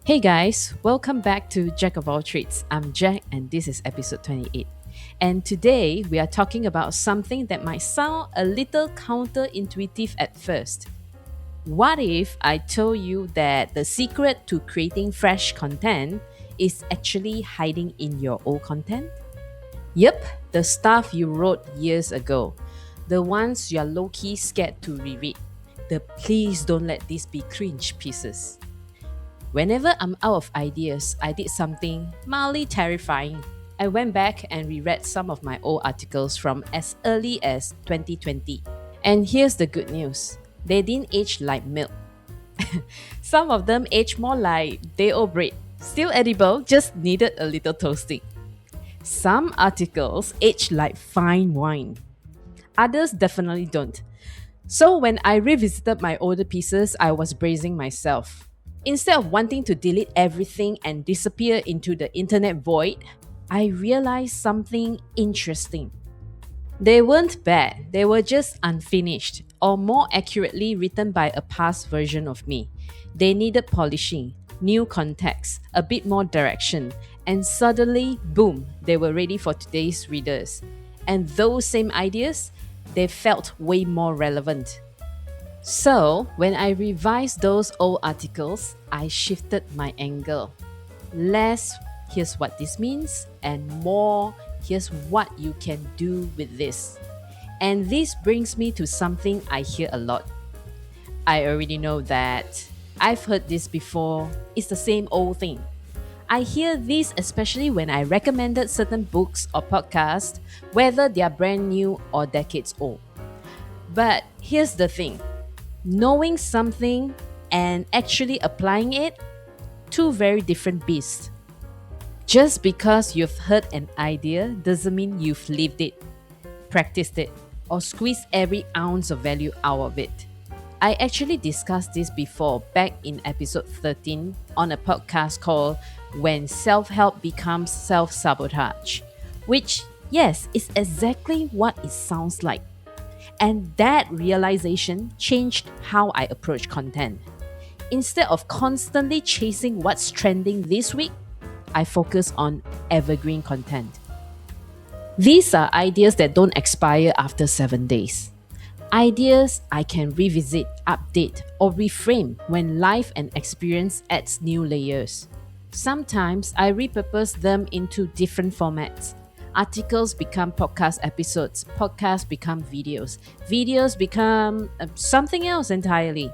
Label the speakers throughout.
Speaker 1: Hey guys, welcome back to Jacq of All Trades. I'm Jack and this is episode 28. And today we are talking about something that might sound a little counterintuitive at first. What if I told you that the secret to creating fresh content is actually hiding in your old content? Yep, the stuff you wrote years ago. The ones you're low key scared to reread. The please don't let this be cringe pieces. Whenever I'm out of ideas, I did something mildly terrifying. I went back and reread some of my old articles from as early as 2020. And here's the good news, they didn't age like milk. Some of them aged more like day old bread. Still edible, just needed a little toasting. Some articles age like fine wine. Others definitely don't. So when I revisited my older pieces, I was bracing myself. Instead of wanting to delete everything and disappear into the internet void, I realized something interesting. They weren't bad, they were just unfinished, or more accurately, written by a past version of me. They needed polishing, new context, a bit more direction, and suddenly, boom, they were ready for today's readers. And those same ideas, they felt way more relevant. So, when I revised those old articles, I shifted my angle. Less, here's what this means, and more, here's what you can do with this. And this brings me to something I hear a lot. I already know that. I've heard this before. It's the same old thing. I hear this especially when I recommended certain books or podcasts, whether they are brand new or decades old. But here's the thing, knowing something and actually applying it, two very different beasts. Just because you've heard an idea doesn't mean you've lived it, practiced it, or squeezed every ounce of value out of it. I actually discussed this before back in episode 13 on a podcast called When Self Help Becomes Self Sabotage, which, yes, is exactly what it sounds like. And that realization changed how I approach content. Instead of constantly chasing what's trending this week, I focus on evergreen content. These are ideas that don't expire after 7 days. Ideas I can revisit, update, or reframe when life and experience adds new layers. Sometimes I repurpose them into different formats. Articles become podcast episodes, podcasts become videos, videos become something else entirely.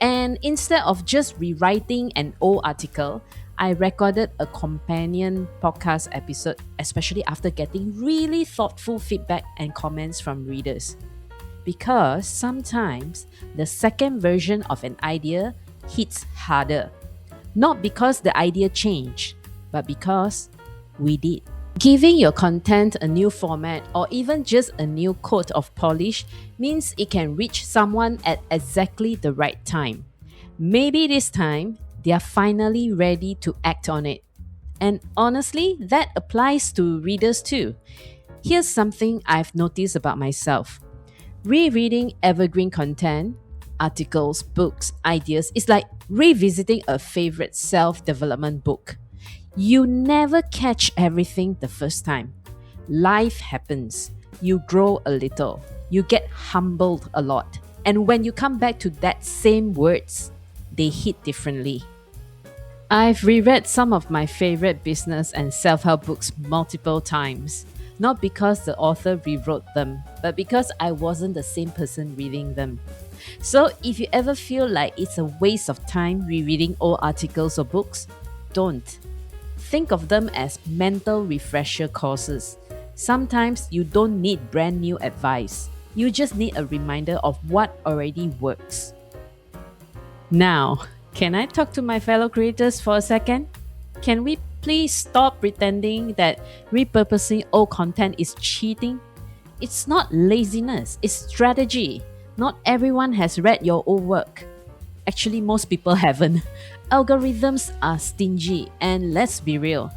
Speaker 1: And instead of just rewriting an old article, I recorded a companion podcast episode, especially after getting really thoughtful feedback and comments from readers. Because sometimes the second version of an idea hits harder. Not because the idea changed, but because we did. Giving your content a new format or even just a new coat of polish means it can reach someone at exactly the right time. Maybe this time, they are finally ready to act on it. And honestly, that applies to readers too. Here's something I've noticed about myself. Rereading evergreen content, articles, books, ideas is like revisiting a favorite self development book. You never catch everything the first time. Life happens. You grow a little. You get humbled a lot. And when you come back to that same words, they hit differently. I've reread some of my favorite business and self help books multiple times. Not because the author rewrote them, but because I wasn't the same person reading them. So if you ever feel like it's a waste of time rereading old articles or books, don't. Think of them as mental refresher courses. Sometimes you don't need brand new advice. You just need a reminder of what already works. Now, can I talk to my fellow creators for a second? Can we please stop pretending that repurposing old content is cheating? It's not laziness, it's strategy. Not everyone has read your old work. Actually, most people haven't. Algorithms are stingy, and let's be real,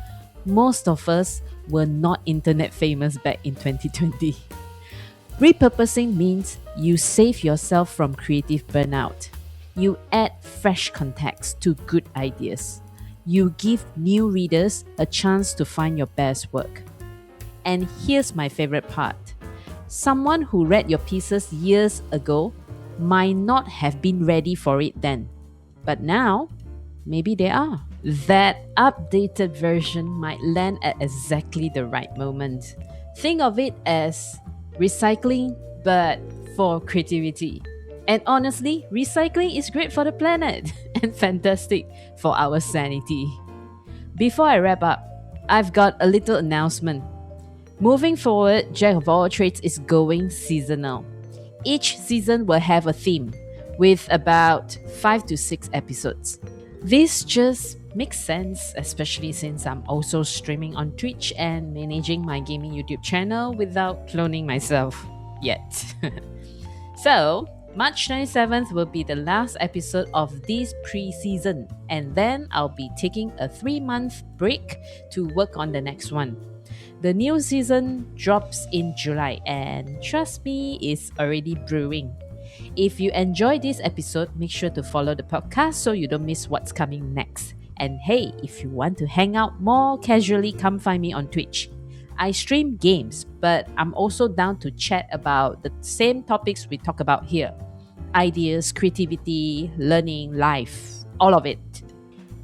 Speaker 1: most of us were not internet famous back in 2020. Repurposing means you save yourself from creative burnout. You add fresh context to good ideas. You give new readers a chance to find your best work. And here's my favorite part. Someone who read your pieces years ago might not have been ready for it then. But now, maybe they are. That updated version might land at exactly the right moment. Think of it as recycling, but for creativity. And honestly, recycling is great for the planet and fantastic for our sanity. Before I wrap up, I've got a little announcement. Moving forward, Jacq of All Trades is going seasonal. Each season will have a theme, with about 5 to 6 episodes. This just makes sense, especially since I'm also streaming on Twitch and managing my gaming YouTube channel without cloning myself yet. So, March 27th will be the last episode of this pre-season, and then I'll be taking a 3-month break to work on the next one. The new season drops in July, and trust me, it's already brewing. If you enjoyed this episode, make sure to follow the podcast so you don't miss what's coming next. And hey, if you want to hang out more casually, come find me on Twitch. I stream games, but I'm also down to chat about the same topics we talk about here: ideas, creativity, learning, life, all of it.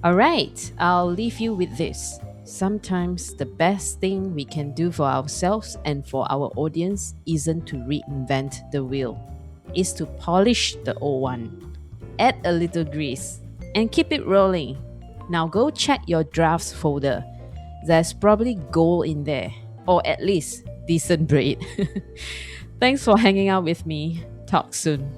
Speaker 1: Alright, I'll leave you with this. Sometimes the best thing we can do for ourselves and for our audience isn't to reinvent the wheel, it's to polish the old one. Add a little grease and keep it rolling. Now go check your drafts folder. There's probably gold in there, or at least decent bread. Thanks for hanging out with me. Talk soon.